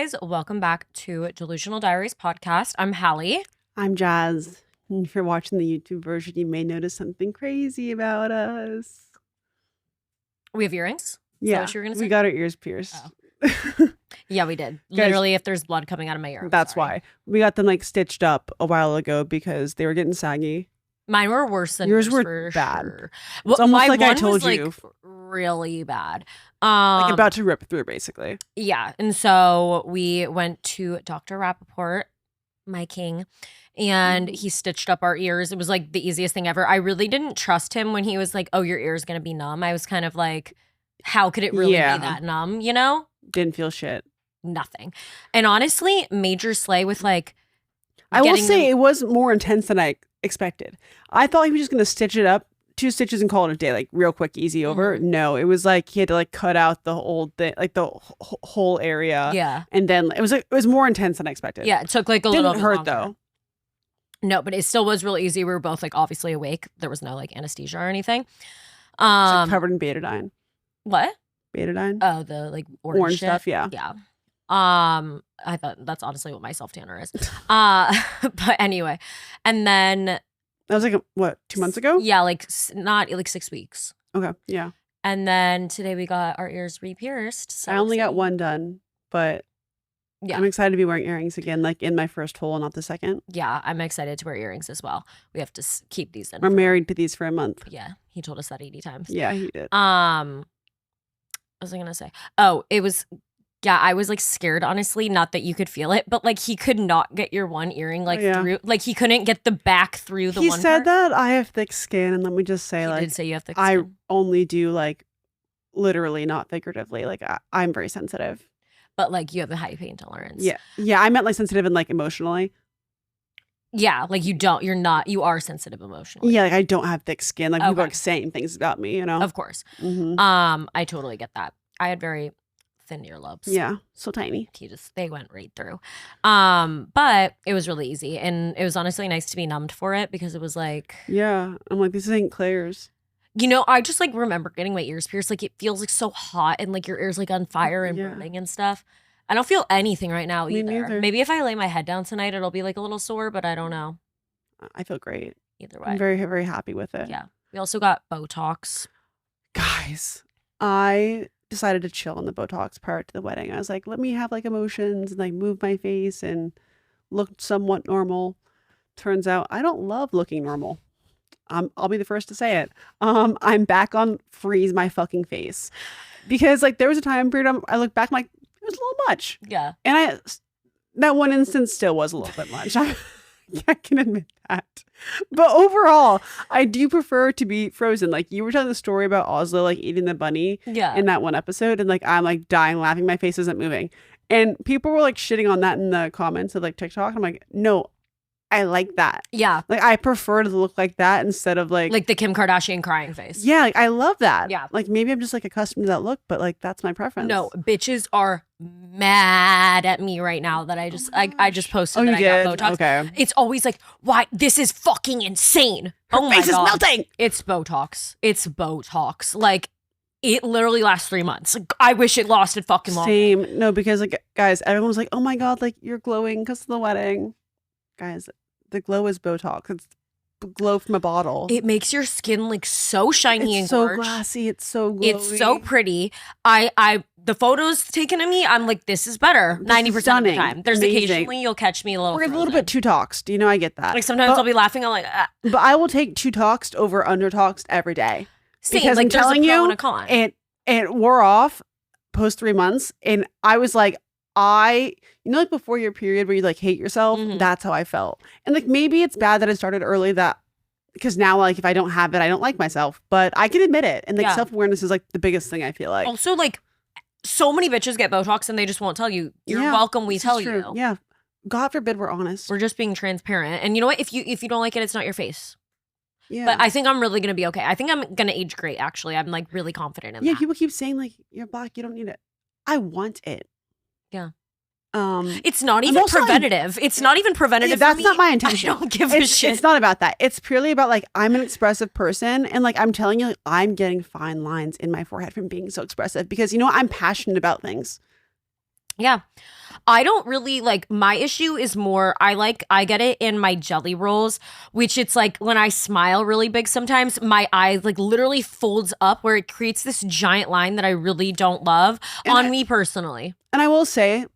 guys. Welcome back to Delusional Diaries Podcast. I'm Halley. I'm Jazz. And if you're watching the YouTube version, you may notice something crazy about us. We have earrings? Yeah, what you were gonna say? We got our ears pierced. Oh. Yeah, we did. Guys, literally, if there's blood coming out of my ear. That's why. We got them like stitched up a while ago because they were getting saggy. Mine were worse than yours. Were were bad. Sure. It's almost like I told was, you. Like, really bad. Like about to rip through, basically. Yeah. And so we went to Dr. Rappaport, my king, and he stitched up our ears. It was like the easiest thing ever. I really didn't trust him when he was like, oh, your ear is going to be numb. I was kind of like, how could it really be that numb, you know? Didn't feel shit. Nothing. And honestly, major slay with like, I will say it was more intense than I expected. I thought he was just going to stitch it up, 2 stitches and call it a day, like real quick, easy over. No, it was like he had to like cut out the whole thing, like the whole area. Yeah. And then it was more intense than I expected. Yeah, it took like a little bit hurt longer. Though. No, but it still was real easy. We were both like obviously awake. There was no like anesthesia or anything. It's like covered in betadine. What? Betadine? Oh, the like orange stuff, yeah. Yeah. I thought that's honestly what my self tanner is. But anyway, and then that was like what, 2 months ago? Yeah, like not like 6 weeks. Okay, yeah. And then today we got our ears re-pierced. So I only got one done, but yeah, I'm excited to be wearing earrings again, like in my first hole, not the second. Yeah, I'm excited to wear earrings as well. We have to keep these in. We're married to these for a month. Yeah, he told us that 80 times. Yeah, he did. What was I gonna say? Oh, it was. Yeah, I was like scared, honestly. Not that you could feel it, but like he could not get your one earring like through. Like he couldn't get the back through the one. He said that I have thick skin, and let me just say, he did say you have thick skin. I only do like literally, not figuratively. Like I'm very sensitive. But like you have a high pain tolerance. Yeah. I meant like sensitive and like emotionally. Yeah, like you are sensitive emotionally. Yeah, like I don't have thick skin. Like people are like saying things about me, you know. Of course. Mm-hmm. I totally get that. I had very thin earlobes. Yeah, so tiny. They went right through. But it was really easy, and it was honestly nice to be numbed for it because it was like, yeah, I'm like, this ain't Claire's. You know, I just like remember getting my ears pierced. Like it feels like so hot, and like your ear's like on fire and burning and stuff. I don't feel anything right now either. Me neither. Maybe if I lay my head down tonight, it'll be like a little sore, but I don't know. I feel great. Either way. I'm very, very happy with it. Yeah. We also got Botox. Guys, I decided to chill on the Botox prior to the wedding. I was like, let me have like emotions and like move my face and look somewhat normal. Turns out I don't love looking normal. I'll be the first to say it. I'm back on freeze my fucking face. Because like there was a time period I look back, I'm like, it was a little much. Yeah. And that one instance still was a little bit much. I can admit that. But overall, I do prefer to be frozen. Like you were telling the story about Oslo like eating the bunny in that one episode, and like I'm like dying laughing, my face isn't moving. And people were like shitting on that in the comments of like TikTok. I'm like, no, I like that. Yeah. Like I prefer to look like that instead of like the Kim Kardashian crying face. Yeah, like I love that. Yeah. Like maybe I'm just like accustomed to that look, but like that's my preference. No, bitches are mad at me right now that I just posted that I got Botox. Okay. It's always like, why? This is fucking insane. Her face is melting. It's Botox. It's Botox. Like it literally lasts 3 months. Like, I wish it lasted fucking longer. Same. No, because like guys, everyone was like, oh my God, like you're glowing because of the wedding. Guys, the glow is Botox. It's glow from a bottle. It makes your skin like so shiny and so gorge. glassy. It's so glowy. It's so pretty. The photos taken of me, I'm like, this is better 90% of the time. There's occasionally you'll catch me a little. We're a little bit too toxed. You know, I get that. Like sometimes I'll be laughing. I'm like, but I will take too toxed over under toxed every day. Same, because like, I'm telling you, it wore off post 3 months, and I was like, you know, like before your period where you like hate yourself, that's how I felt. And like maybe it's bad that I started early, that because now like if I don't have it, I don't like myself, but I can admit it. And like self-awareness is like the biggest thing, I feel like. Also, like so many bitches get Botox and they just won't tell you. You're welcome, we tell you. Yeah. God forbid we're honest. We're just being transparent. And you know what? If you don't like it, it's not your face. Yeah. But I think I'm really gonna be okay. I think I'm gonna age great, actually. I'm like really confident in that. Yeah, people keep saying like you're black, you don't need it. I want it. Yeah. It's not even preventative. It's not even preventative. That's not my intention. I don't give a shit. It's not about that. It's purely about like I'm an expressive person, and like I'm telling you, like, I'm getting fine lines in my forehead from being so expressive because you know what? I'm passionate about things. Yeah. I don't really like, my issue is more, I get it in my jelly rolls, which it's like when I smile really big sometimes, my eyes like literally folds up where it creates this giant line that I really don't love me personally. And I will say,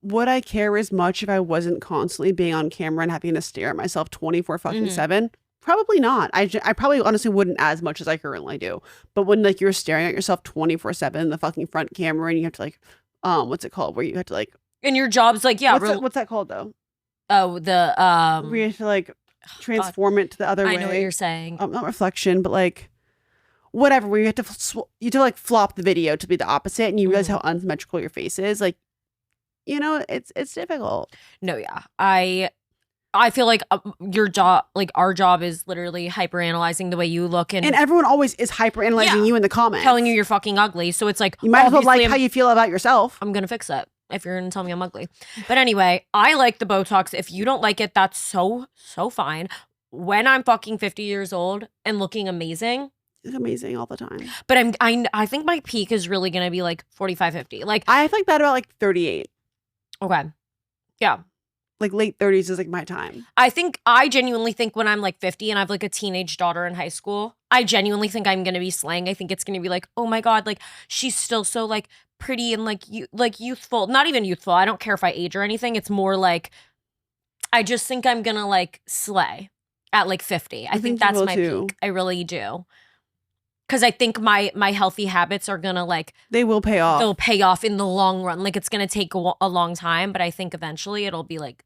would I care as much if I wasn't constantly being on camera and having to stare at myself 24 fucking 7? Probably not. I probably honestly wouldn't as much as I currently do. But when like you're staring at yourself 24/7 in the fucking front camera and you have to like, what's it called? Where you have to like, and your job's like, yeah. What's that called though? Oh, the where you have to like transform it to the other way. I know what you're saying. Not reflection, but like whatever. Where you have to like flop the video to be the opposite, and you realize how unsymmetrical your face is. Like, you know, it's difficult. No, yeah, I feel like your job, like our job, is literally hyper-analyzing the way you look, and everyone always is hyper-analyzing you in the comments, telling you you're fucking ugly. So it's like, you might as well like how you feel about yourself. I'm gonna fix it if you're gonna tell me I'm ugly. But anyway, I like the Botox. If you don't like it, that's so fine. When I'm fucking 50 years old and looking amazing, it's amazing all the time. But I think my peak is really gonna be like 45, 50. Like I think that about like 38. Okay, yeah. Like late 30s is like my time. I genuinely think when I'm like 50 and I have like a teenage daughter in high school, I genuinely think I'm going to be slaying. I think it's going to be like, oh my God, like she's still so like pretty and like youthful. Not even youthful. I don't care if I age or anything. It's more like, I just think I'm going to like slay at like 50. I think that's my peak. I really do. Because I think my healthy habits are going to like... They will pay off. They'll pay off in the long run. Like it's going to take a long time, but I think eventually it'll be like...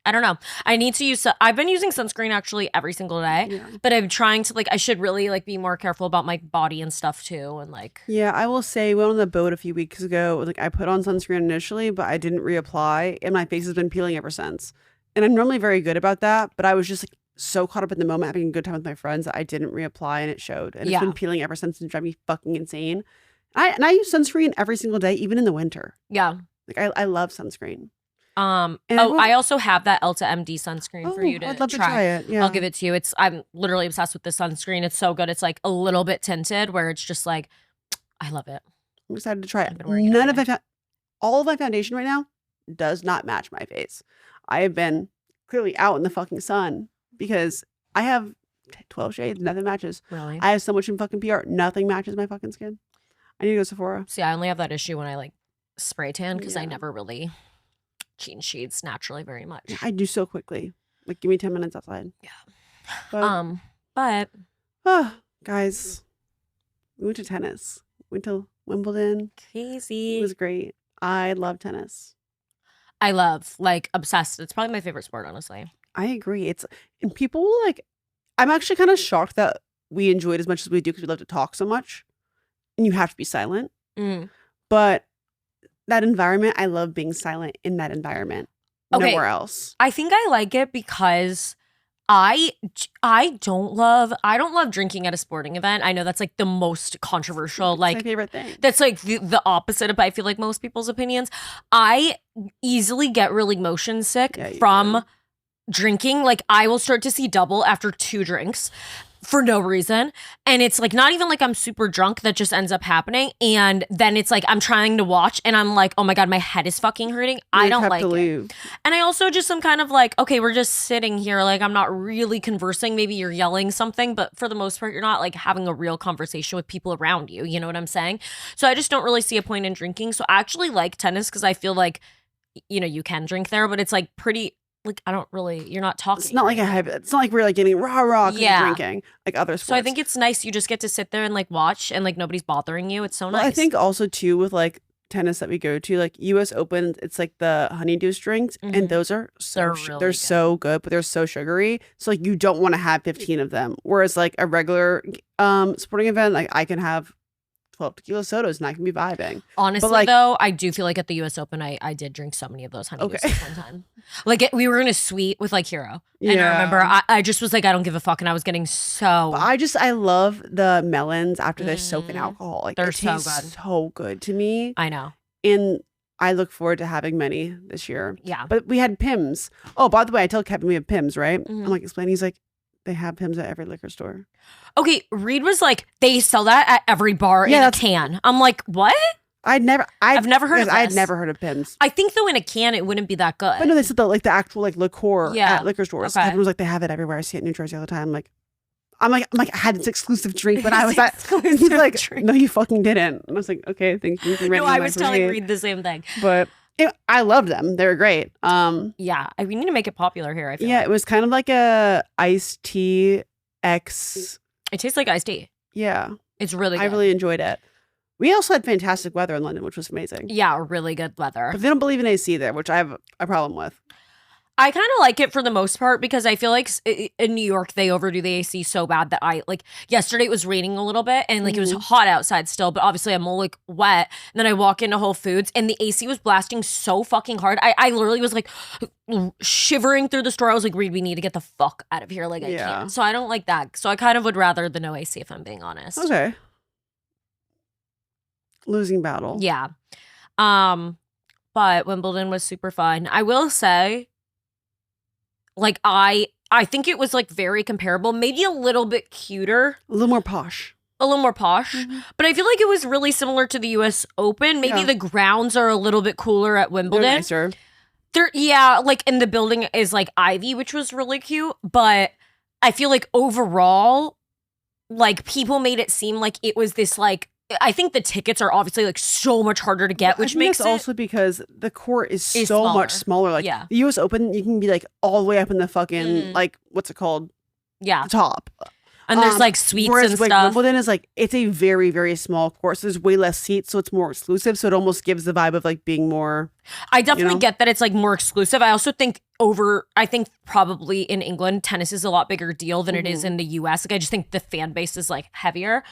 I don't know. I need to use... I've been using sunscreen actually every single day, but I'm trying to like... I should really like be more careful about my body and stuff too, and like... Yeah, I will say, we went on the boat a few weeks ago. Like I put on sunscreen initially, but I didn't reapply, and my face has been peeling ever since. And I'm normally very good about that, but I was just like so caught up in the moment, having a good time with my friends, that I didn't reapply, and it showed. And it's been peeling ever since and driving me fucking insane. I use sunscreen every single day, even in the winter. Yeah, like I love sunscreen. I also have that Elta MD sunscreen for you to I'd love to try it. Yeah, I'll give it to you. I'm literally obsessed with this sunscreen. It's so good. It's like a little bit tinted, where it's just like, I love it. I'm excited to try it. All of my foundation right now does not match my face. I have been clearly out in the fucking sun because I have 12 shades. Nothing matches. Really? I have so much in fucking PR. Nothing matches my fucking skin. I need to go to Sephora. See, I only have that issue when I like spray tan because I never really change shades naturally very much. I do so quickly. Like, give me 10 minutes outside. Yeah. But guys, we went to tennis. We went to Wimbledon. Crazy. It was great. I love tennis. I love, like, obsessed. It's probably my favorite sport, honestly. I agree. And people like, I'm actually kind of shocked that we enjoy it as much as we do because we love to talk so much. And you have to be silent. But that environment, I love being silent in that environment. Nowhere else. I think I like it because I don't love drinking at a sporting event. I know that's like the most controversial. Like my favorite thing. That's like the opposite of, I feel like, most people's opinions. I easily get really motion sick from drinking. Like I will start to see double after 2 drinks for no reason. And it's like not even like I'm super drunk, that just ends up happening. And then it's like I'm trying to watch and I'm like, oh my God, my head is fucking hurting. I don't like it. And I also just am kind of like, okay, we're just sitting here. Like I'm not really conversing. Maybe you're yelling something, but for the most part, you're not like having a real conversation with people around you. You know what I'm saying? So I just don't really see a point in drinking. So I actually like tennis because I feel like, you know, you can drink there, but it's like pretty... Like, I don't really, you're not talking. It's not like it's not like we're like getting rah-rah drinking like other sports. So I think it's nice. You just get to sit there and like watch and like nobody's bothering you. It's so nice. I think also too with like tennis that we go to, like US Open, it's like the honeydew drinks and those are they're so good, but they're so sugary. So like you don't want to have 15 of them. Whereas like a regular sporting event, like I can have 12 tequila sodas and I can be vibing. Honestly, like, though, I do feel like at the US Open, I did drink so many of those honeydews one time. Like we were in a suite with like Hero. And I remember I just was like, I don't give a fuck. And I was getting so... I love the melons after they're soaked in alcohol. Like they're so good. So good to me. I know. And I look forward to having many this year. Yeah. But we had Pimm's. Oh, by the way, I tell Kevin we have Pimm's, right? I'm like explaining. He's like, they have Pimm's at every liquor store. Okay, Reed was like, they sell that at every bar in a can. I'm like, what? I've never heard of this. I'd never heard of Pimm's. I think though in a can it wouldn't be that good. But no, they said the actual liqueur at liquor stores. Okay. Everyone's like, they have it everywhere. I see it in New Jersey all the time. I'm like, I had this exclusive drink when I was at. He's like, drink. No, you fucking didn't. And I was like, okay, thank you. No, I was telling Reed the same thing. But I loved them. They were great. Yeah, we need to make it popular here. I feel like. It was kind of like a iced tea X. It tastes like iced tea. Yeah, it's really good. I really enjoyed it. We also had fantastic weather in London, which was amazing. Yeah, really good weather. But they don't believe in AC there, which I have a problem with. I kind of like it for the most part because I feel like in New York they overdo the AC so bad that yesterday it was raining a little bit and it was hot outside still, but obviously I'm all wet. And then I walk into Whole Foods and the AC was blasting so fucking hard. I literally was shivering through the store. I was like, Reed, we need to get the fuck out of here. I can't. So I don't like that. So I kind of would rather the no AC if I'm being honest. Okay. Losing battle. Yeah. But Wimbledon was super fun. I will say, I think it was very comparable, maybe a little bit cuter. A little more posh. Mm-hmm. But I feel like it was really similar to the US Open. Maybe the grounds are a little bit cooler at Wimbledon. They're nicer. And the building is ivy, which was really cute. But I feel like overall, people made it seem like it was this I think the tickets are obviously so much harder to get, which makes it also because the court is so much smaller. The US Open, you can be all the way up in the fucking what's it called? Yeah, the top. And there's suites whereas, and stuff. Wimbledon is it's a very, very small court. So there's way less seats, so it's more exclusive. So it almost gives the vibe of being more. I definitely get that it's more exclusive. I also think probably in England tennis is a lot bigger deal than it is in the US. I just think the fan base is heavier.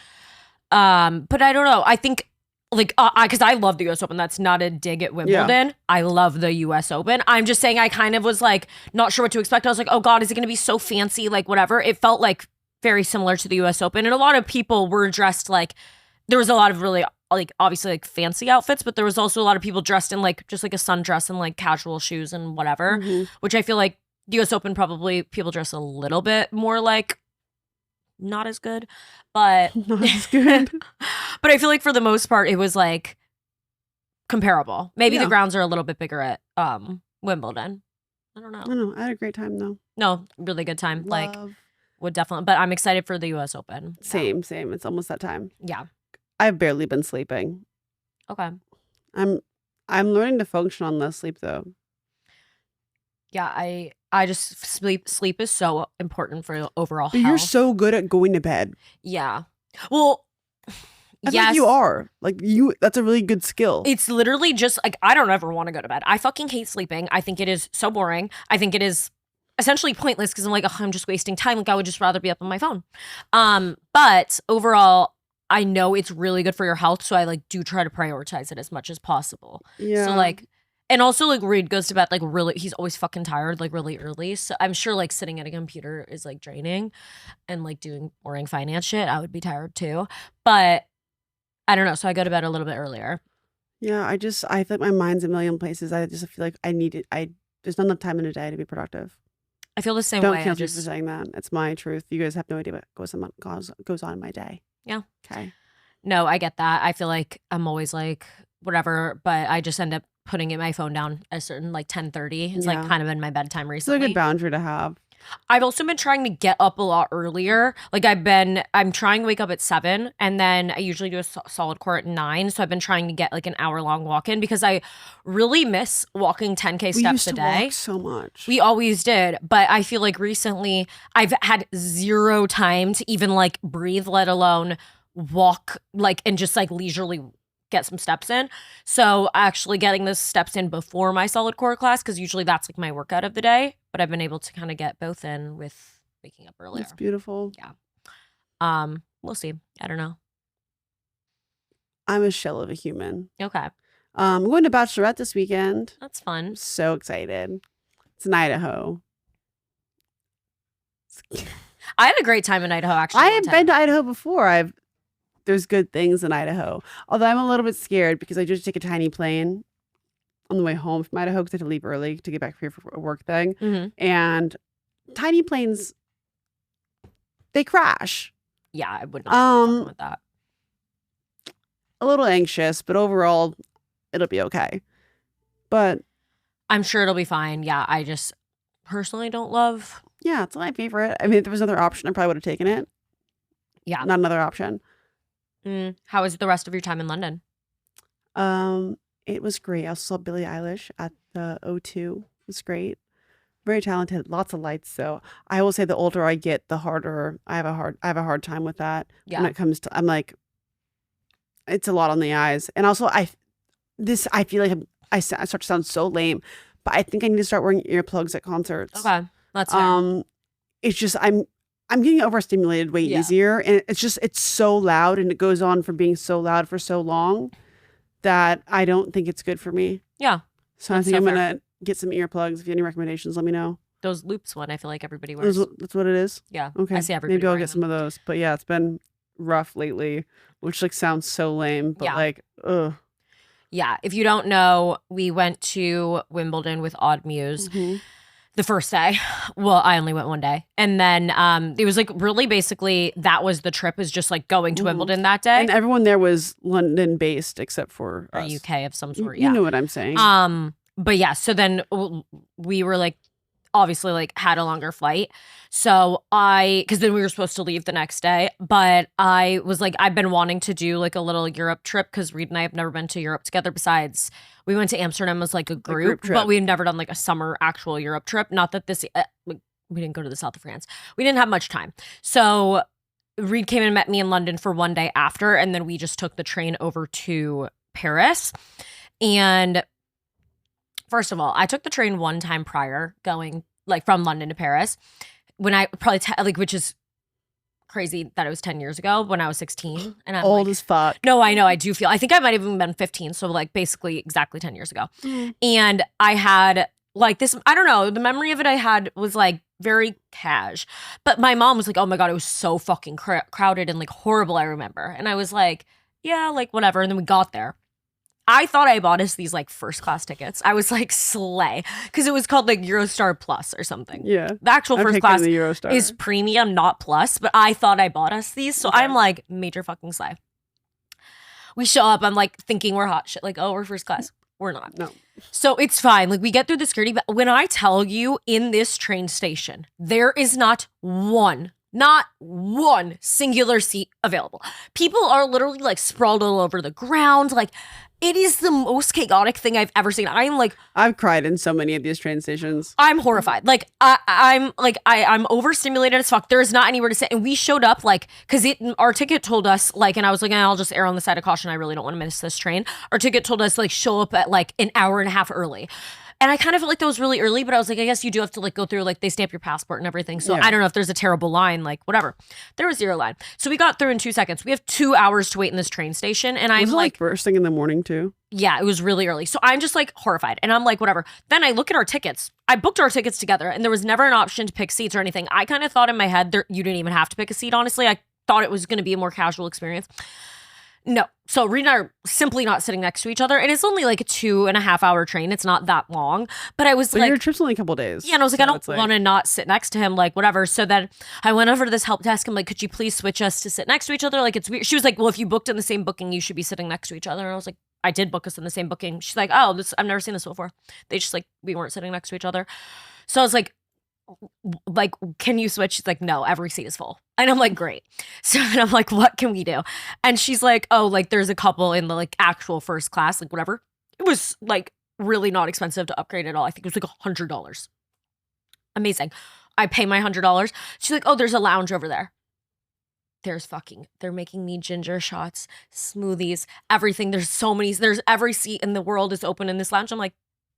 But I don't know. I think because I love the US Open. That's not a dig at Wimbledon. Yeah. I love the US Open. I'm just saying I kind of was not sure what to expect. I was like, oh God, is it going to be so fancy? Whatever. It felt very similar to the US Open. And a lot of people were dressed there was a lot of really obviously fancy outfits, but there was also a lot of people dressed in just a sundress and casual shoes and whatever, which I feel like the US Open probably people dress a little bit more not as good, but not as good. But I feel like for the most part it was comparable. Maybe the grounds are a little bit bigger at Wimbledon. I don't know. I had a great time though. No, really good time. Love. Would definitely, but I'm excited for the US Open. Same. It's almost that time. Yeah. I've barely been sleeping. Okay. I'm learning to function on less sleep though. Yeah, I just sleep is so important for overall health. You're so good at going to bed. Yeah. Well, yes, you are. That's a really good skill. It's literally just I don't ever want to go to bed. I fucking hate sleeping. I think it is so boring. I think it is essentially pointless because I'm I'm just wasting time. I would just rather be up on my phone. But overall, I know it's really good for your health, so I do try to prioritize it as much as possible. Yeah. So and also Reed goes to bed really, he's always fucking tired really early. So I'm sure sitting at a computer is draining, and doing boring finance shit, I would be tired too. But I don't know. So I go to bed a little bit earlier. Yeah, I feel like my mind's a million places. I just feel like I need it. There's not enough time in a day to be productive. I feel the same Don't way. Don't cancel me for saying that. It's my truth. You guys have no idea what goes on in my day. Yeah. Okay. No, I get that. I feel like I'm always whatever, but I just end up putting my phone down at a certain 10:30. It's kind of in my bedtime recently. It's a good boundary to have. I've also been trying to get up a lot earlier. I'm trying to wake up at 7, and then I usually do a solid core at 9. So I've been trying to get an hour-long walk-in because I really miss walking 10K steps a day. We used to walk so much. We always did, but I feel recently I've had zero time to even breathe, let alone walk and just leisurely get some steps in. So actually getting the steps in before my solid core class, because usually that's my workout of the day, but I've been able to kind of get both in with waking up earlier. That's beautiful. Yeah. We'll see. I don't know. I'm a shell of a human. Okay. I'm going to Bachelorette this weekend. That's fun. I'm so excited. It's in Idaho. I had a great time in Idaho, actually. I have been to Idaho before. There's good things in Idaho. Although I'm a little bit scared because I just take a tiny plane on the way home from Idaho because I had to leave early to get back here for a work thing. Mm-hmm. And tiny planes, they crash. Yeah, I would not with that. a little anxious, but overall, it'll be okay. But I'm sure it'll be fine. Yeah, I just personally don't love. yeah, it's my favorite. I mean, if there was another option, I probably would have taken it. Yeah. Not another option. How was the rest of your time in London? It was great. I also saw Billie Eilish at the O2. It was great. Very talented. Lots of lights, though. I will say the older I get, the harder I have a hard time with that. Yeah. When it comes to, I'm like, it's a lot on the eyes. And also, I feel like I start to sound so lame, but I think I need to start wearing earplugs at concerts. Okay, that's fair. It's just I'm getting overstimulated way easier, and it's so loud, and it goes on from being so loud for so long that I don't think it's good for me. Yeah. So I think I'm gonna get some earplugs. If you have any recommendations, let me know. Those loops one, I feel like everybody wears. That's what it is? Yeah. Okay. I see everybody Maybe I'll get them. some of those. But yeah, it's been rough lately, which like sounds so lame, but like, ugh. Yeah. If you don't know, we went to Wimbledon with Odd Muse. The first day. Well, I only went one day. And then it was like really basically that was the trip, is just like going to Wimbledon that day. And everyone there was London based except for or us. UK of some sort. You know what I'm saying. But yeah, so then we were like obviously like had a longer flight. So because then we were supposed to leave the next day, but I was like, I've been wanting to do like a little Europe trip because Reed and I have never been to Europe together. Besides, we went to Amsterdam as like a group trip, but we've never done like a summer actual Europe trip. Not that this, we didn't go to the south of France. We didn't have much time. So Reed came and met me in London for one day after, and then we just took the train over to Paris. And first of all, I took the train one time prior going like from London to Paris when I probably which is crazy that it was 10 years ago when I was 16 and I'm old as fuck. No, I know. I do feel, I think I might have even been 15. So like basically exactly 10 years ago. And I had like this, I don't know, the memory of it I had was like very cash. But my mom was like, oh my God, it was so fucking crowded and like horrible, I remember. And I was like, yeah, like whatever. And then we got there. I thought I bought us these like first class tickets. I was like, slay. Because it was called like Eurostar Plus or something. Yeah. The actual first class the Eurostar. is premium, not plus. But I thought I bought us these. So I'm like, major fucking slay. We show up. I'm like thinking we're hot shit. Like, oh, we're first class. We're not. No. So it's fine. Like we get through the security. But when I tell you in this train station, there is not one singular seat available. People are literally like sprawled all over the ground. Like it is the most chaotic thing I've ever seen. I've cried in so many of these train stations. I'm horrified. Like I'm overstimulated as fuck. There is not anywhere to sit. And we showed up like, cause our ticket told us like, and I was like, I'll just err on the side of caution. I really don't want to miss this train. Our ticket told us like show up at like an hour and a half early. And I kind of felt like that was really early, but I was like, I guess you do have to like go through, like they stamp your passport and everything. So I don't know if there's a terrible line, like whatever. There was zero line. So we got through in 2 seconds. We have 2 hours to wait in this train station. And I'm like first thing in the morning too? Yeah, it was really early. So I'm just like horrified. And I'm like, whatever. Then I look at our tickets. I booked our tickets together and there was never an option to pick seats or anything. I kind of thought in my head you didn't even have to pick a seat, honestly. I thought it was going to be a more casual experience. No. So Reed and I are simply not sitting next to each other. And it's only like a 2.5 hour train. It's not that long. But I was like, your trip's only a couple days. Yeah, and I was like, I don't want to not sit next to him, like whatever. So then I went over to this help desk. I'm like, could you please switch us to sit next to each other? Like it's weird. She was like, well, if you booked in the same booking, you should be sitting next to each other. And I was like, I did book us in the same booking. She's like, oh, I've never seen this before. They just like, we weren't sitting next to each other. So I was like, can you switch? She's like, no, every seat is full. And I'm like, great. So then I'm like, what can we do? And she's like, oh, like there's a couple in the like actual first class, like whatever. It was like really not expensive to upgrade at all. I think it was like $100. Amazing. I pay my $100. She's like, oh, there's a lounge over there. They're making me ginger shots, smoothies, everything. There's every seat in the world is open in this lounge. I'm like,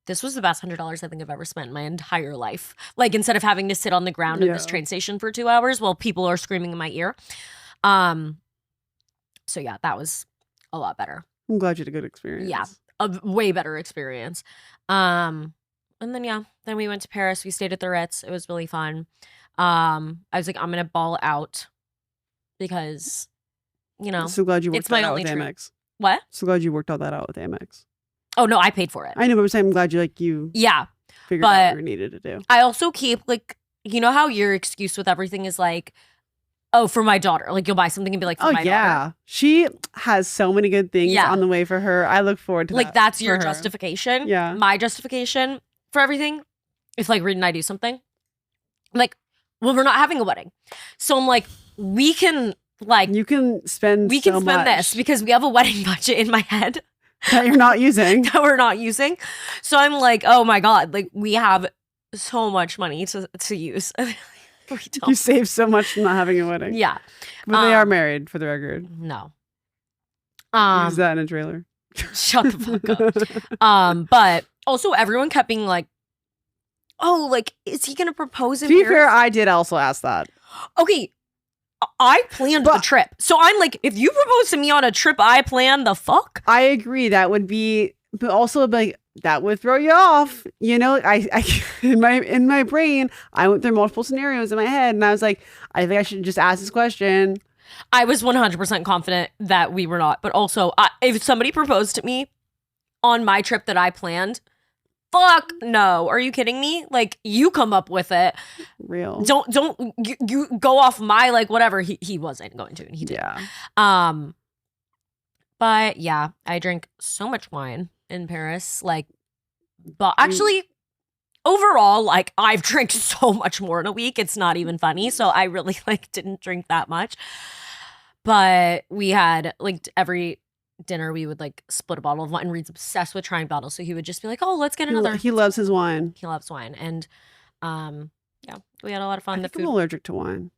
this was the best $100 I think I've ever spent in my entire life. Like instead of having to sit on the ground in this train station for 2 hours while people are screaming in my ear. So yeah, that was a lot better. I'm glad you had a good experience. Yeah, a way better experience. And then we went to Paris. We stayed at the Ritz. It was really fun. I was like, I'm gonna ball out because, I'm so glad you worked that out with Amex. What? So glad you worked all that out with Amex. Oh no, I paid for it. I know, but I'm saying I'm glad you figured out what you needed to do. I also keep like, you know how your excuse with everything is like, Oh, for my daughter. Like you'll buy something and be like, for my daughter. She has so many good things on the way for her. I look forward to like that. That's your justification. Yeah. My justification for everything. If like Reed and I do something, like, well, we're not having a wedding. So I'm like, we can like. You can spend this because we have a wedding budget in my head. That you're not using. That we're not using. So I'm like, oh my God, like we have so much money to use. We don't. You save so much from not having a wedding. Yeah. But they are married, for the record. No. Use that in a trailer. Shut the fuck up. But also everyone kept being like, oh, like, is he going to propose in To be Paris? fair, I did also ask that. Okay. I planned the trip. So I'm like, if you propose to me on a trip I planned, the fuck? I agree. That would be, but also like, that would throw you off. You know, I in my brain, I went through multiple scenarios in my head and I was like, I think I should just ask this question. I was 100% confident that we were not. But also, if somebody proposed to me on my trip that I planned, fuck no. Are you kidding me? Like, you come up with it. Real. Don't you go off my, like, whatever. He wasn't going to, and he did. Yeah. But yeah, I drank so much wine in Paris. Like, but actually, overall, like, I've drank so much more in a week. It's not even funny. So I really, like, didn't drink that much. But we had, like, every dinner we would like split a bottle of wine. Reed's obsessed with trying bottles, so he would just be like, oh, let's get another. He loves his wine. He loves wine. And yeah, we had a lot of fun. I'm allergic to wine.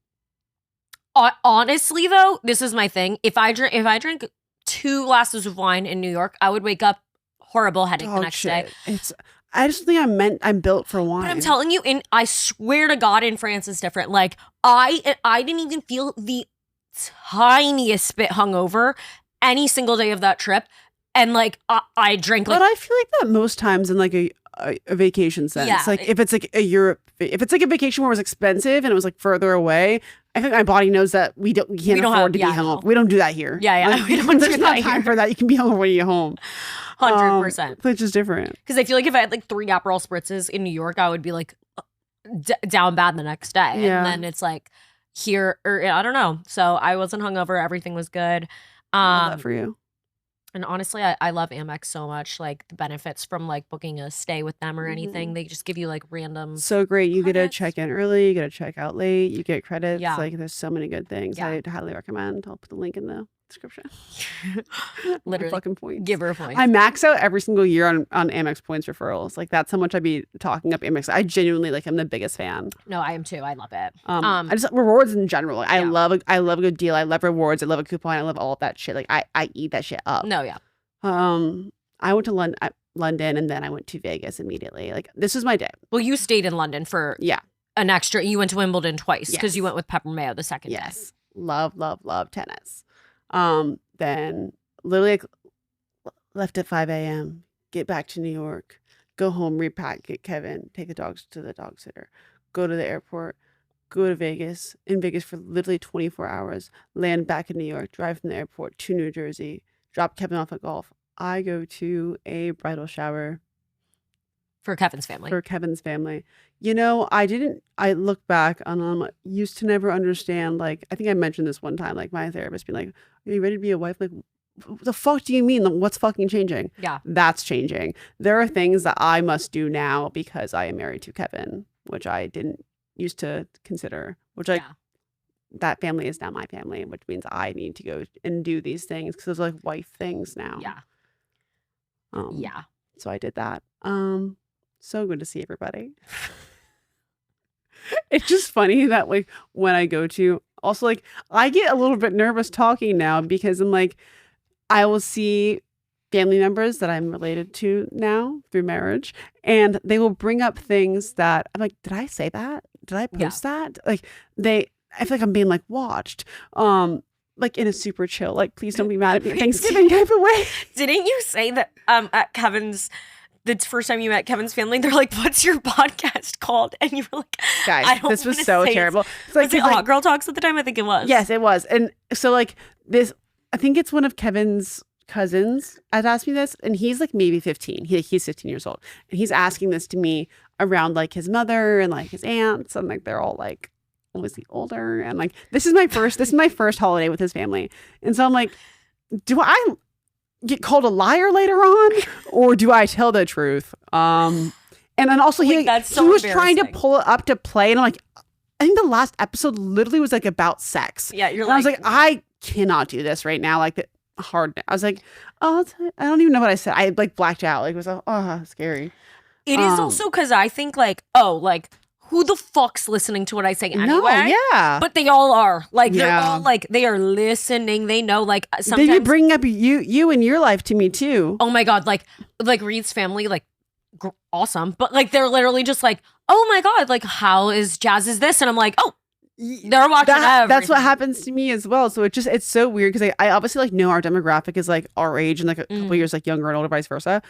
Honestly though, this is my thing. If I drink 2 glasses of wine in New York, I would wake up horrible headache the next day. I just think I'm built for wine. But I'm telling you, I swear to God, in France is different. Like I didn't even feel the tiniest bit hungover any single day of that trip, and like I drank like. But I feel like that most times in like a vacation sense. Yeah, like if it's like a vacation where it was expensive and it was like further away, I think my body knows that we can't afford to be hungover. We don't do that here. Yeah, like, we don't. There's not time for that. You can be hungover when you get home. 100%. Which is different. Because I feel like if I had like 3 Aperol spritzes in New York, I would be like down bad the next day. Yeah. And then it's like here, or I don't know. So I wasn't hungover. Everything was good. Love that for you. And honestly, I love Amex so much. Like the benefits from like booking a stay with them or anything, they just give you like random. So great. You get to check in early. You get to check out late. You get credits. Yeah. Like there's so many good things. Yeah. I highly recommend. I'll put the link in the description. Literally, fucking points. Give her a point. I max out every single year on Amex points referrals. Like that's how much I be talking up Amex. I genuinely like. I'm the biggest fan. No, I am too. I love it. I just rewards in general. Like, I love a good deal. I love rewards. I love a coupon. I love all of that shit. Like I eat that shit up. No, yeah. I went to London and then I went to Vegas immediately. Like this was my day. Well, you stayed in London for an extra. You went to Wimbledon twice because you went with Pepper Mayo the second day. Love tennis. Then literally left at 5 a.m. Get back to New York. Go home, repack, get Kevin, take the dogs to the dog sitter, go to the airport, go to Vegas. In Vegas for literally 24 hours. Land back in New York. Drive from the airport to New Jersey. Drop Kevin off at golf. I go to a bridal shower. For Kevin's family. You know, I look back and used to never understand, like, I think I mentioned this one time, like my therapist being like, are you ready to be a wife? Like, what the fuck do you mean? Like, what's fucking changing? Yeah. That's changing. There are things that I must do now because I am married to Kevin, which I didn't used to consider, that family is now my family, which means I need to go and do these things because those are like wife things now. Yeah. So I did that. So good to see everybody. It's just funny that like when I go to also like I get a little bit nervous talking now because I'm like I will see family members that I'm related to now through marriage and they will bring up things that I'm like, did I say that? Did I post that? Like I feel like I'm being like watched. Like in a super chill, like please don't be mad at me. Thanksgiving type of way. Didn't you say that at Kevin's the first time you met Kevin's family, they're like, "What's your podcast called?" And you were like, "Guys, this was so terrible." It's like Hot Girl Talks at the time. I think it was. Yes, it was. And so like this, I think it's one of Kevin's cousins had asked me this, and he's like maybe 15. He's 15 years old, and he's asking this to me around like his mother and like his aunts, and like they're all like obviously older, and like this is my first holiday with his family, and so I'm like, do I get called a liar later on, or do I tell the truth? And then also he was trying to pull it up to play, and I'm like, I think the last episode literally was like about sex. Yeah, you're and I was like, I cannot do this right now. Like hard. I was like, oh, I don't even know what I said. I like blacked out. Like it was like, oh, scary. It is also because I think like, oh, like who the fuck's listening to what I say anyway? No, yeah. But they all are. Like they're all like they are listening. They know like sometimes they bring up you and your life to me too. Oh my God, like Reed's family, like awesome. But like they're literally just like, oh my God, like how is Jazz's this? And I'm like, oh, they're watching everything. That's what happens to me as well. So it's so weird because I obviously like know our demographic is like our age and like a couple years like younger and older, vice versa.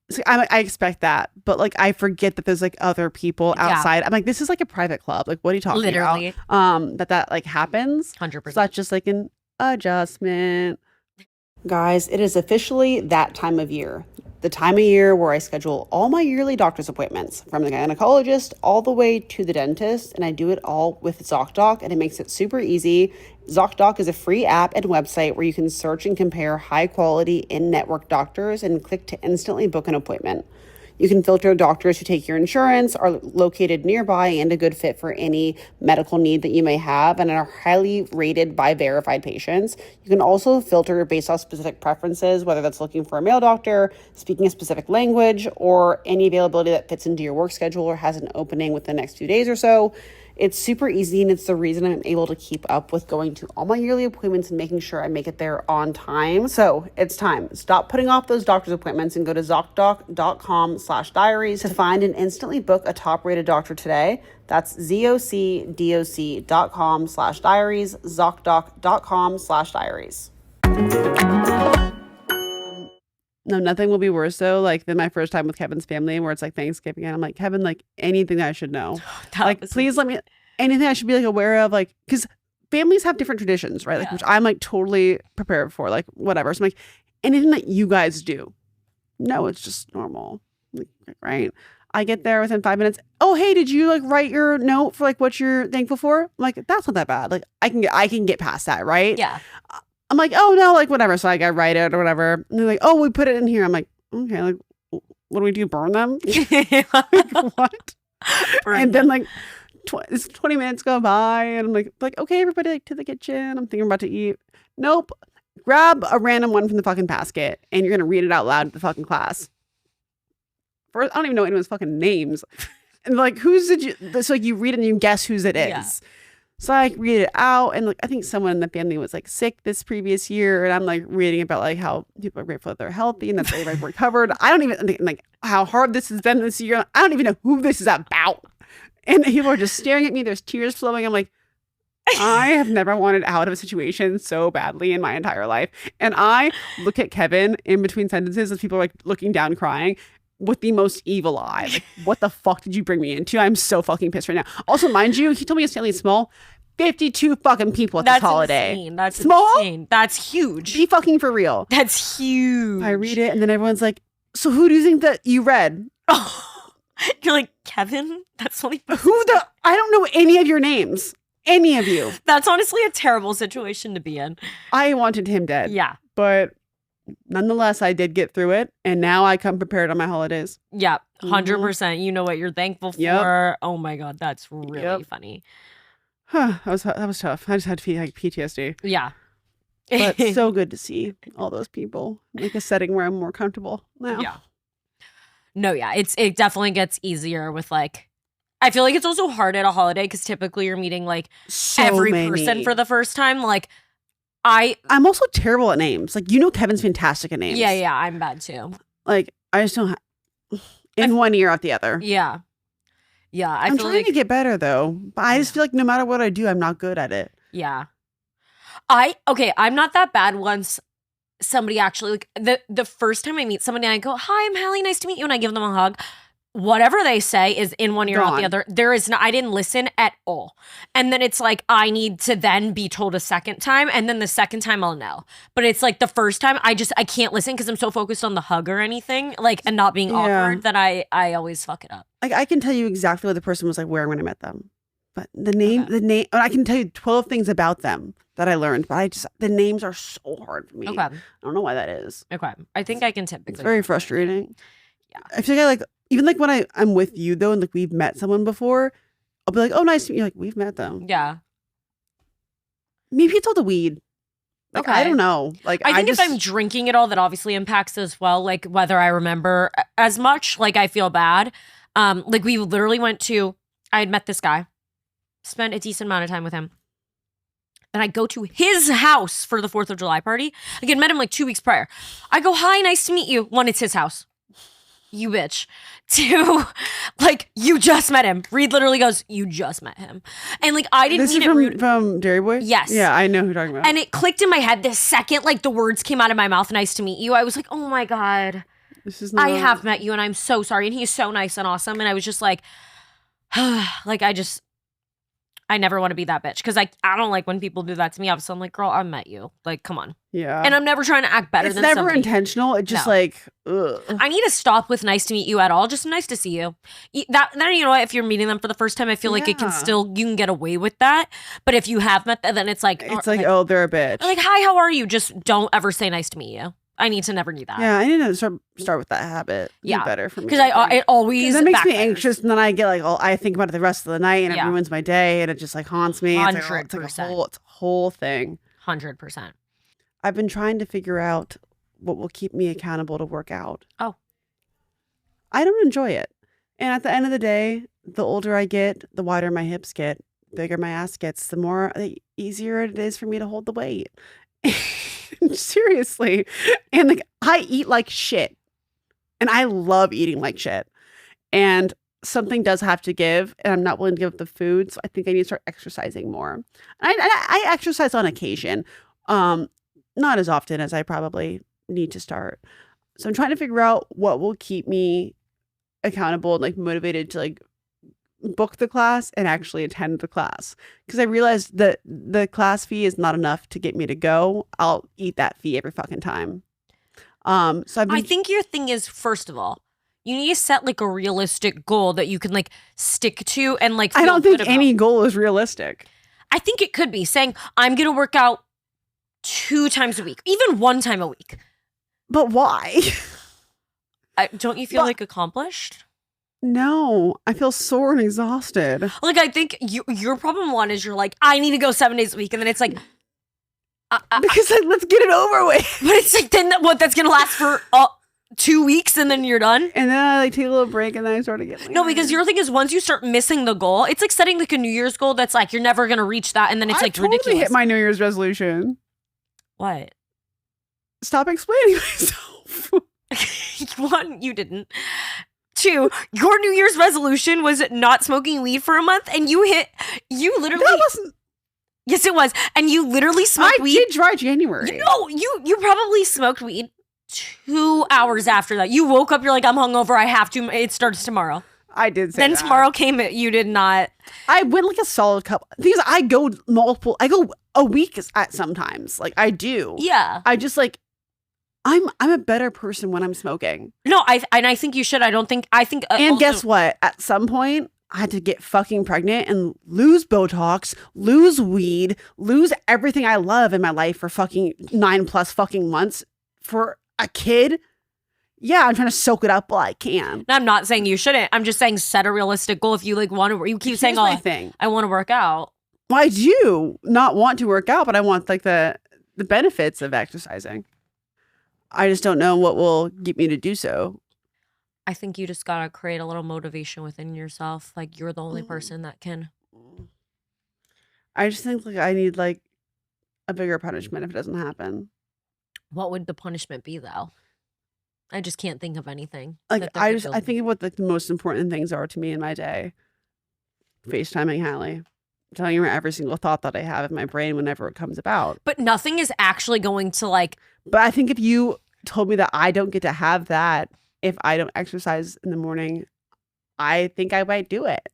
So I expect that, but like I forget that there's like other people outside. I'm like, this is like a private club. Like, what are you talking about? That like happens. 100%. So that's just like an adjustment. Guys, it is officially that time of year. The time of year where I schedule all my yearly doctor's appointments, from the gynecologist all the way to the dentist, and I do it all with ZocDoc, and it makes it super easy. ZocDoc is a free app and website where you can search and compare high-quality in-network doctors and click to instantly book an appointment. You can filter doctors who take your insurance, are located nearby, and a good fit for any medical need that you may have, and are highly rated by verified patients. You can also filter based off specific preferences, whether that's looking for a male doctor, speaking a specific language, or any availability that fits into your work schedule or has an opening within the next few days or so. It's super easy, and it's the reason I'm able to keep up with going to all my yearly appointments and making sure I make it there on time. So it's time. Stop putting off those doctor's appointments and go to ZocDoc.com/diaries to find and instantly book a top-rated doctor today. That's ZocDoc.com/diaries, ZocDoc.com/diaries. No, nothing will be worse though, like than my first time with Kevin's family where it's like Thanksgiving and I'm like, Kevin, like anything that I should know. Like, please let me, anything I should be like aware of, like, because families have different traditions, right? Like, which I'm like totally prepared for, like whatever. So I'm like, anything that you guys do. No, it's just normal. Like, right? I get there within 5 minutes. Oh, hey, did you like write your note for like what you're thankful for? I'm like, that's not that bad. Like I can get past that, right? Yeah. I'm like, oh no, like whatever. So like I write it or whatever. And they're like, oh, we put it in here. I'm like, okay, like what do we do? Burn them? Like, what? And then like 20 minutes go by and I'm like, okay, everybody like to the kitchen. I'm thinking about to eat. Nope. Grab a random one from the fucking basket and you're gonna read it out loud to the fucking class. First, I don't even know anyone's fucking names. And like, who's did you? So like you read it and you guess whose it is. Yeah. So I read it out, and like I think someone in the family was like sick this previous year, and I'm like reading about like how people are grateful that they're healthy and that they've recovered. I don't even think like how hard this has been this year. I don't even know who this is about, and people are just staring at me. There's tears flowing. I'm like, I have never wanted out of a situation so badly in my entire life, and I look at Kevin in between sentences as people are like looking down, crying. With the most evil eye. Like, what the fuck did you bring me into? I'm so fucking pissed right now. Also, mind you, he told me his family is small. 52 fucking people at this holiday. Insane. That's small? Insane. That's huge. Be fucking for real. That's huge. I read it and then everyone's like, so who do you think that you read? Oh, you're like, Kevin? That's only I don't know any of your names. Any of you. That's honestly a terrible situation to be in. I wanted him dead. Yeah. But nonetheless, I did get through it, and now I come prepared on my holidays. Yeah, 100%. You know what you're thankful for. Yep. Oh my God, that's really funny. That was tough. I just had like PTSD. Yeah. But so good to see all those people. Like a setting where I'm more comfortable now. Yeah. No, yeah. It definitely gets easier with like, I feel like it's also hard at a holiday because typically you're meeting like every person for the first time. Like, I'm also terrible at names. Like, you know, Kevin's fantastic at names. Yeah, I'm bad too. Like, I just don't in one ear out the other. Yeah. Yeah. I'm trying to get better though. But I just feel like no matter what I do, I'm not good at it. Yeah. I'm not that bad once somebody actually, like, the first time I meet somebody and I go, hi, I'm Hallie, nice to meet you, and I give them a hug. Whatever they say is in one ear, out the other. There is no, I didn't listen at all. And then it's like, I need to then be told a second time. And then the second time I'll know. But it's like the first time I can't listen because I'm so focused on the hug or anything, like, and not being awkward that I always fuck it up. Like, I can tell you exactly what the person was like wearing when I met them. But the name, I can tell you 12 things about them that I learned, but the names are so hard for me. Okay. I don't know why that is. Okay. I think I can typically. It's very frustrating. Yeah. I feel like even like when I'm with you though, and like we've met someone before, I'll be like, oh, nice to meet you. Like, we've met them. Yeah. Maybe it's all the weed. Like, I don't know. Like, I think if I'm drinking it all, that obviously impacts as well. Like, whether I remember as much, like, I feel bad. Like, we literally I had met this guy, spent a decent amount of time with him. Then I go to his house for the 4th of July party. I had met him like 2 weeks prior. I go, hi, nice to meet you. 1, it's his house. You bitch. 2, like, you just met him. Reed literally goes, you just met him. And like, I didn't mean it rude. From Dairy Boy? Yes. Yeah, I know who you're talking about. And it clicked in my head the second like the words came out of my mouth, nice to meet you. I was like, oh my God. I have met you and I'm so sorry. And he's so nice and awesome. And I was just like, like, I never want to be that bitch. Because I don't like when people do that to me. Obviously, I'm like, girl, I met you. Like, come on. Yeah. And I'm never trying to act better than somebody. It's never intentional. It's just like, ugh. I need to stop with nice to meet you at all. Just nice to see you. Then you know what? If you're meeting them for the first time, I feel like you can get away with that. But if you have met them, then it's like, oh, they're a bitch. Like, hi, how are you? Just don't ever say nice to meet you. I need to never do that. Yeah, I need to start with that habit. Yeah, better for me. Because it always that makes me backfires. Anxious, and then I get like, I think about it the rest of the night, and it ruins my day, and it just like haunts me. 100%. It's a whole thing. 100%. I've been trying to figure out what will keep me accountable to work out. Oh, I don't enjoy it, and at the end of the day, the older I get, the wider my hips get, bigger my ass gets, the easier it is for me to hold the weight. Seriously. And like, I eat like shit, and I love eating like shit, and something does have to give, and I'm not willing to give up the food. So I think I need to start exercising more. And I exercise on occasion, not as often as I probably need to start. So I'm trying to figure out what will keep me accountable and like motivated to like book the class and actually attend the class, because I realized that the class fee is not enough to get me to go. I'll eat that fee every fucking time. I think your thing is, first of all, you need to set like a realistic goal that you can like stick to and like feel I don't think good any about. goal is realistic. I think it could be saying I'm gonna work out 2 times a week, even 1 time a week. But why? Don't you feel like accomplished? No, I feel sore and exhausted. Like, I think your problem one is you're like, I need to go 7 days a week. And then it's like, because let's get it over with. But it's like, then that's going to last for 2 weeks and then you're done? And then I like take a little break and then I start again. No, because your thing is once you start missing the goal, it's like setting like a New Year's goal that's like, you're never going to reach that. And then it's like totally ridiculous. Hit my New Year's resolution. What? Stop explaining myself. 1, you didn't. 2, your New Year's resolution was not smoking weed for a month, and you literally. That wasn't. Yes, it was, and you literally smoked weed. I did dry January. No, you probably smoked weed 2 hours after that. You woke up, you're like, I'm hungover. I have to. It starts tomorrow. I did say then that. Tomorrow came. You did not. I went like a solid couple. Because I go a week at sometimes. Like I do. Yeah. I just like. I'm a better person when I'm smoking. No, I think you should. I think. And also, guess what? At some point, I had to get fucking pregnant and lose Botox, lose weed, lose everything I love in my life for fucking 9+ fucking months for a kid. Yeah, I'm trying to soak it up while I can. I'm not saying you shouldn't. I'm just saying set a realistic goal. If you like want to, you keep saying, my thing. I want to work out. Well, I do not want to work out, but I want like the benefits of exercising. I just don't know what will get me to do so. I think you just gotta create a little motivation within yourself. Like you're the only person that can. I just think like I need like a bigger punishment if it doesn't happen. What would the punishment be though? I just can't think of anything. Like I think of what like the most important things are to me in my day. FaceTiming Hallie. Telling her every single thought that I have in my brain whenever it comes about. But nothing is actually going to like. But I think if you told me that I don't get to have that if I don't exercise in the morning, I think I might do it.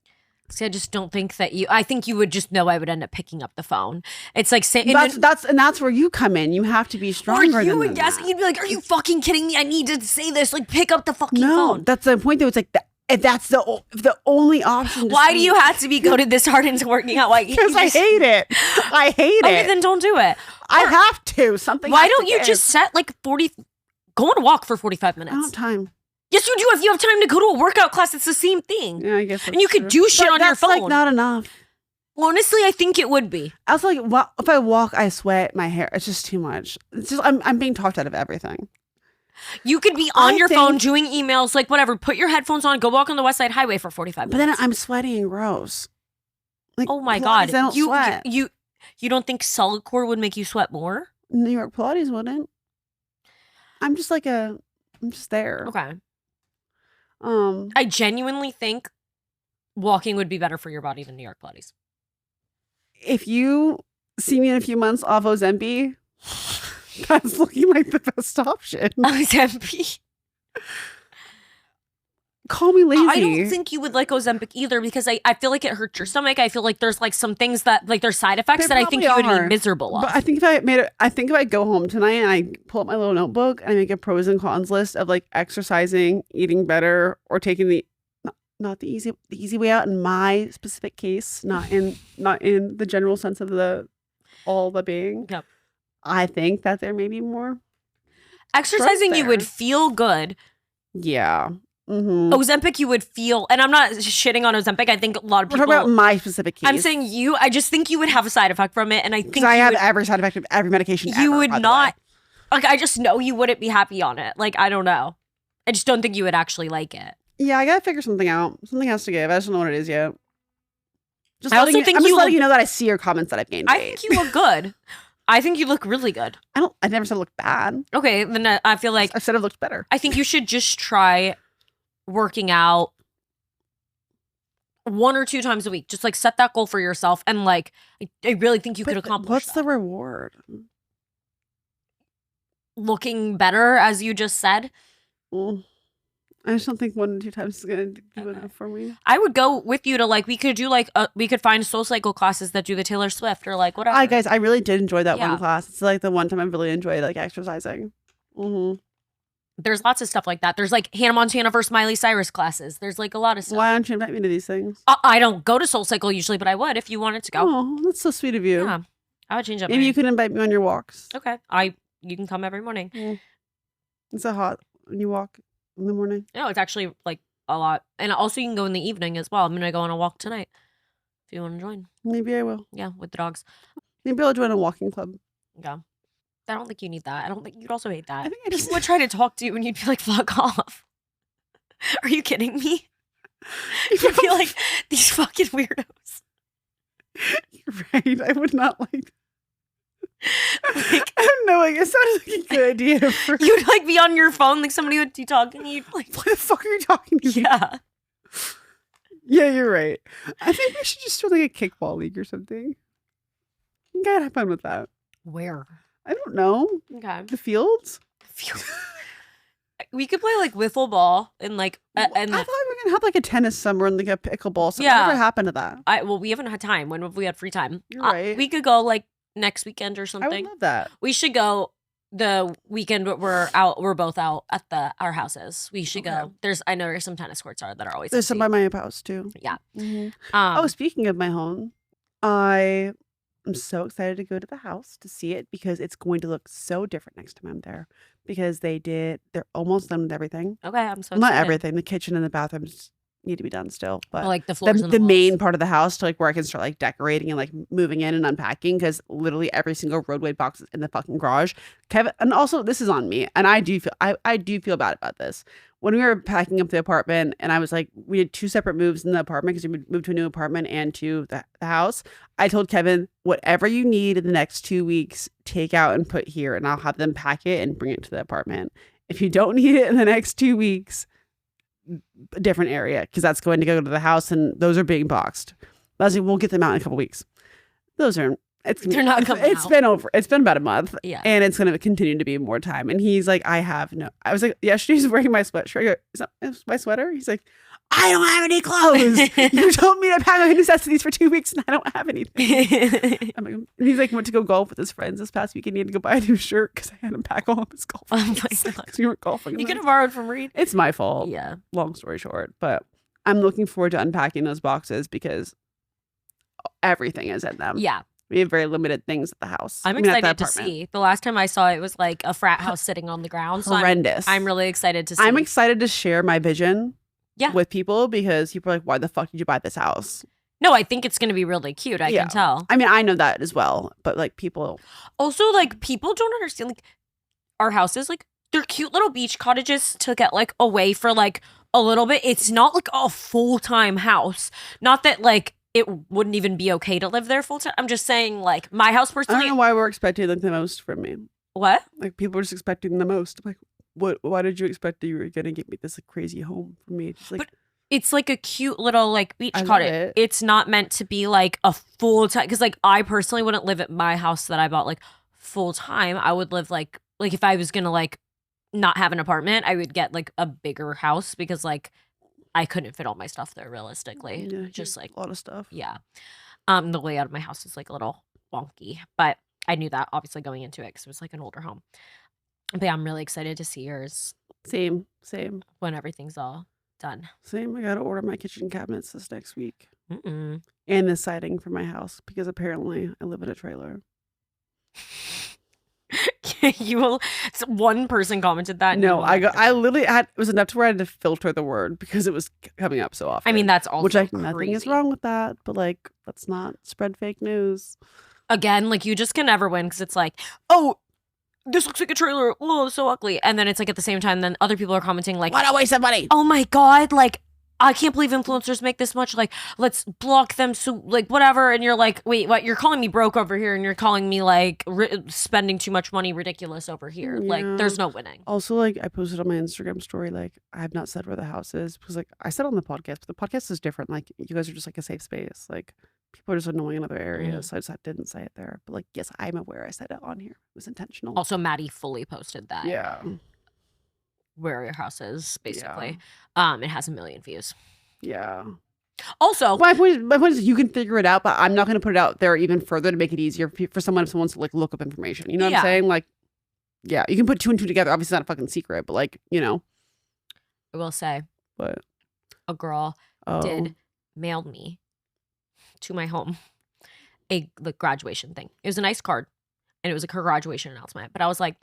See, I just don't think that I think you would just know I would end up picking up the phone. It's like saying that's where you come in. You have to be stronger. Or you would than guess that. You'd be like, "Are you fucking kidding me? I need to say this. Like, pick up the fucking phone." No, that's the point. Though it's like if that's the only option. Why do you have to be goaded this hard into working out? Why? Because I hate it. I hate Okay, it. then don't do it. I have to. Something. Why has don't to you give. just set like 40? Go on a walk for 45 I minutes. don't have time. Yes, you do. If you have time to go to a workout class, it's the same thing. Yeah, I guess. And you could do shit on your phone. That's like not enough. Honestly, I think it would be. I also like, well, if I walk, I sweat. My hair. It's just too much. It's just I'm being talked out of everything. You could be on your phone doing emails, like whatever. Put your headphones on. Go walk on the West Side Highway for 45 minutes. But then I'm sweaty and gross. Like, oh my Pilates, god, I don't sweat. You don't think solid core would make you sweat more? New York Pilates wouldn't. I'm just there. Okay. I genuinely think walking would be better for your body than New York Pilates. If you see me in a few months off Ozempic, that's looking like the best option. Ozempic. Call me lazy. I don't think you would like Ozempic either because I feel like it hurts your stomach. I feel like there's like some things that like there's side effects that I think you would be miserable of. But I think if I go home tonight and I pull up my little notebook and I make a pros and cons list of like exercising, eating better, or taking the not the easy way out in my specific case, not in the general sense of all the being. Yep. I think that there may be more exercising. You would feel good. Yeah. Mm-hmm. Ozempic, you would feel, and I'm not shitting on Ozempic. I think a lot of people. We're talking about my specific case. I'm saying you. I just think you would have a side effect from it, and I think I have every side effect of every medication. You would not. Like, I just know you wouldn't be happy on it. Like, I don't know. I just don't think you would actually like it. Yeah, I gotta figure something out. Something has to give. I just don't know what it is yet. I'm just letting you know that I see your comments that I've gained weight. I think you look good. I think you look really good. I never said I look bad. Okay, then I feel like I said I looked better. I think you should just try working out 1 or 2 times a week. Just like set that goal for yourself, and like I really think you could accomplish. What's that. the reward? Looking better, as you just said. I just don't think 1 or 2 times is gonna do enough for me. I would go with you to like we could do like we could find SoulCycle classes that do the Taylor Swift or like whatever. Hi guys, I really did enjoy that one class. It's like the one time I really enjoyed like exercising. Mm-hmm. There's lots of stuff like that. There's like Hannah Montana versus Miley Cyrus classes. There's like a lot of stuff. Why don't you invite me to these things? I don't go to SoulCycle usually, but I would if you wanted to go. Oh, that's so sweet of you. Yeah, I would change up. Maybe you can invite me on your walks. Okay, you can come every morning. Is it hot when you walk in the morning? No, it's actually like a lot, and also you can go in the evening as well. I'm gonna go on a walk tonight if you want to join. Maybe I will. Yeah, with the dogs. Maybe I'll join a walking club. Yeah. I don't think you need that. I don't think you'd also hate that. I think I just would try to talk to you and you'd be like, fuck off. Are you kidding me? You'd be like, these fucking weirdos. You're right. I would not like I don't know. I guess that is like a good idea. You'd like be on your phone, like somebody would be talking to you. Like, what the fuck are you talking to? Yeah. Yeah, you're right. I think we should just do like a kickball league or something. You gotta have fun with that. Where? I don't know. Okay. The fields? We could play like wiffle ball and like I thought we were gonna have like a tennis somewhere and like a pickleball. So Yeah. whatever happened to that? Well, we haven't had time. When have we had free time? You're right. We could go like next weekend or I something. would love that. We should go the weekend we're both out at our houses. We should go. I know there's some tennis courts that are always There's some by empty. my house too. Yeah. Mm-hmm. Speaking of my home, I'm so excited to go to the house to see it because it's going to look so different next time I'm there. Because they're almost done with everything. Okay, I'm so Not excited. everything. The kitchen and the bathrooms need to be done still, but like the floors and the walls. main part of the house to like where I can start like decorating and like moving in and unpacking because literally every single roadway box is in the fucking garage. Kevin, and also this is on me, and I do feel bad about this. When we were packing up the apartment, and I was like, we did 2 separate moves in the apartment because we moved to a new apartment and to the house. I told Kevin, whatever you need in the next 2 weeks, take out and put here, and I'll have them pack it and bring it to the apartment. If you don't need it in the next 2 weeks, a different area because that's going to go to the house, and those are being boxed. But I was like, we'll get them out in a couple weeks. They're not coming out. It's been about a month. Yeah. And it's going to continue to be more time. And he's like, I was like, yesterday he's wearing my sweatshirt. I go, is that my sweater? He's like, I don't have any clothes. You told me to pack my necessities for 2 weeks and I don't have anything. And he's like, went to go golf with his friends this past week and he had to go buy a new shirt because I had him pack all of his golf. Oh my God. Because we weren't golfing. You could have borrowed from Reed. It's my fault. Yeah. Long story short. But I'm looking forward to unpacking those boxes because everything is in them. Yeah. We have very limited things at the house. I'm excited to see. The last time I saw it was like a frat house sitting on the ground. So horrendous. I'm really excited to see. I'm excited to share my vision Yeah. with people because people are like, why the fuck did you buy this house? No, I think it's going to be really cute. I can tell. I mean, I know that as well, but like people. Also, like people don't understand like our houses, like they're cute little beach cottages to get like away for like a little bit. It's not like a full-time house. Not that like it wouldn't even be okay to live there full time. I'm just saying, like, my house I personally. don't know why we're expecting like the most from me. What? Like people are just expecting the most. I'm like, what? Why did you expect that you were gonna get me this like, crazy home for me? Just like, but it's like a cute little like beach I cottage. love it. It's not meant to be like a full time. Because like I personally wouldn't live at my house that I bought like full time. I would live like if I was gonna like not have an apartment, I would get like a bigger house because like I couldn't fit all my stuff there realistically. yeah, Just like a lot of stuff. yeah. The layout of my house is like a little wonky, but I knew that obviously going into it because it was like an older home. But yeah, I'm really excited to see yours Same. when everything's all done. I gotta order my kitchen cabinets this next week Mm-mm. and the siding for my house because apparently I live in a trailer. You will. One person commented that. No, I literally had it was enough to where I had to filter the word because it was coming up so often. I mean, that's also which like crazy. nothing is wrong with that, but like let's not spread fake news. Again, like you just can never win because it's like, oh, this looks like a trailer. Oh, so ugly. And then it's like at the same time, then other people are commenting like, what a waste of money. Oh my God, like I can't believe influencers make this much. Like, let's block them. So, like, whatever. And you're like, wait, what? You're calling me broke over here, and you're calling me like spending too much money ridiculous over here. Yeah. Like, there's no winning. Also, like, I posted on my Instagram story, like, I have not said where the house is because, like, I said on the podcast, but the podcast is different. Like, you guys are just like a safe space. Like, people are just annoying in other areas, so I just didn't say it there. But like, yes, I'm aware I said it on here. It was intentional. Also, Maddie fully posted that. Yeah. Where your house is, basically. Yeah. It has 1 million views. Yeah. Also, my point is you can figure it out, but I'm not going to put it out there even further to make it easier for someone if someone wants to like look up information. You know what I'm saying? Like, yeah, you can put 2 and 2 together. Obviously, it's not a fucking secret, but like, you know. I will say, what a girl did mail me to my home a like graduation thing. It was a nice card, and it was like her graduation announcement. But I was like,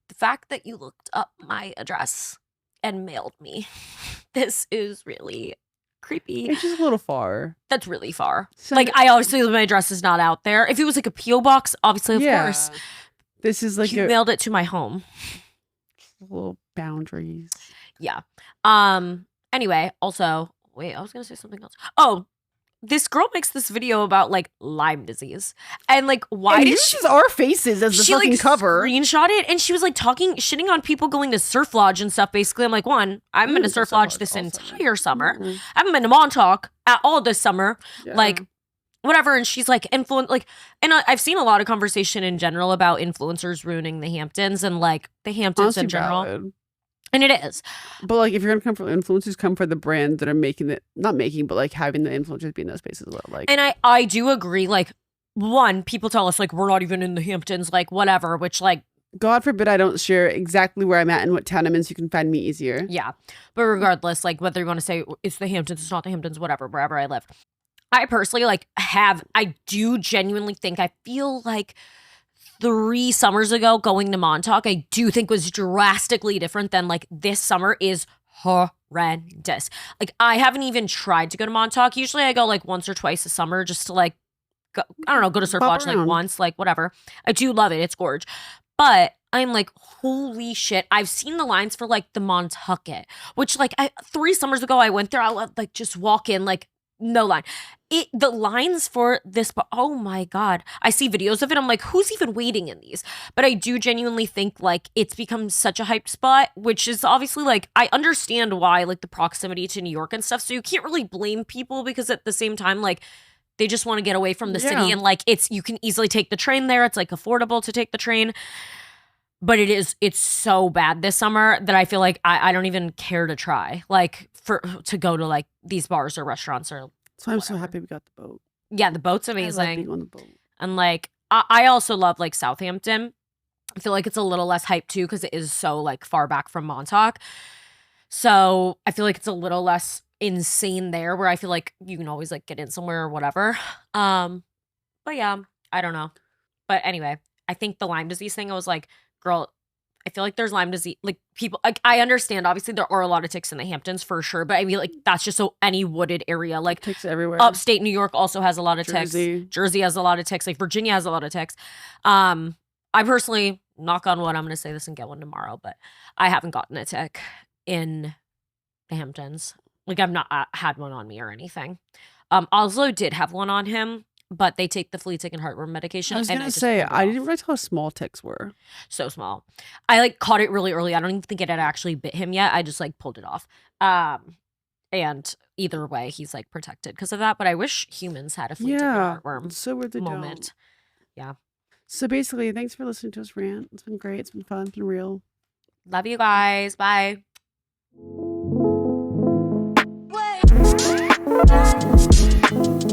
the fact that you looked up my address and mailed me, this is really creepy. It's just a little far. That's really far. Like, I obviously, my address is not out there. If it was like a P.O. box, obviously, of course. This is like you mailed it to my home. Little boundaries. Yeah. Anyway, also, wait, I was gonna say something else. Oh, this girl makes this video about like Lyme disease, and like why did she use our faces as the fucking like cover? Screenshot it, and she was like shitting on people going to surf lodge and stuff. Basically, I'm like, one, I haven't been to surf lodge this entire summer. I haven't been to Montauk at all this summer. Yeah. Like, whatever. And she's like and I've seen a lot of conversation in general about influencers ruining the Hamptons and like the Hamptons honestly in general. Valid. And it is. But like if you're gonna come for influencers, come for the brand that are making it, not making, but like having the influencers be in those spaces as well. Like, and I do agree, like, one, people tell us like we're not even in the Hamptons, like whatever, which like God forbid I don't share exactly where I'm at and what town I'm in so you can find me easier. Yeah. But regardless, like whether you want to say it's the Hamptons, it's not the Hamptons, whatever, wherever I live. I personally like I do genuinely think I feel like 3 summers ago going to Montauk, I do think was drastically different than like this summer is horrendous. Like I haven't even tried to go to Montauk. Usually I go like once or twice a summer just to like, go, I don't know, go to surf lodge like once, like whatever. I do love it. It's gorge. But I'm like, holy shit. I've seen the lines for like the Montucket, which like 3 summers ago I went there. I would like just walk in like no line. The lines for this, oh my God. I see videos of it. I'm like, who's even waiting in these? But I do genuinely think like it's become such a hyped spot, which is obviously like, I understand why, like the proximity to New York and stuff. So you can't really blame people because at the same time, like they just want to get away from the city and like you can easily take the train there. It's like affordable to take the train. But it's so bad this summer that I feel like I don't even care to try, like to go to like these bars or restaurants or so I'm so happy we got the boat. Yeah, the boat's amazing. I love being on the boat. And like I also love like Southampton. I feel like it's a little less hype too because it is so like far back from Montauk. So I feel like it's a little less insane there where I feel like you can always like get in somewhere or whatever. But yeah, I don't know. But anyway, I think the Lyme disease thing, I was like, girl, I feel like there's Lyme disease. Like people, like I understand. Obviously, there are a lot of ticks in the Hamptons for sure. But I mean, like that's just so any wooded area, like ticks everywhere. Upstate New York also has a lot of Jersey. ticks. Jersey has a lot of ticks. Like Virginia has a lot of ticks. I personally, knock on wood, I'm gonna say this and get one tomorrow, but I haven't gotten a tick in the Hamptons. Like I've not had one on me or anything. Oslo did have one on him, but they take the flea tick and heartworm medication. I was gonna say I didn't realize how small ticks were. So small. I like caught it really early. I don't even think it had actually bit him yet. I just like pulled it off. And either way, he's like protected because of that. But I wish humans had a flea tick and heartworm so weird they moment. Don't. Yeah. So basically, thanks for listening to us rant. It's been great. It's been fun. It's been real. Love you guys. Bye. Wait.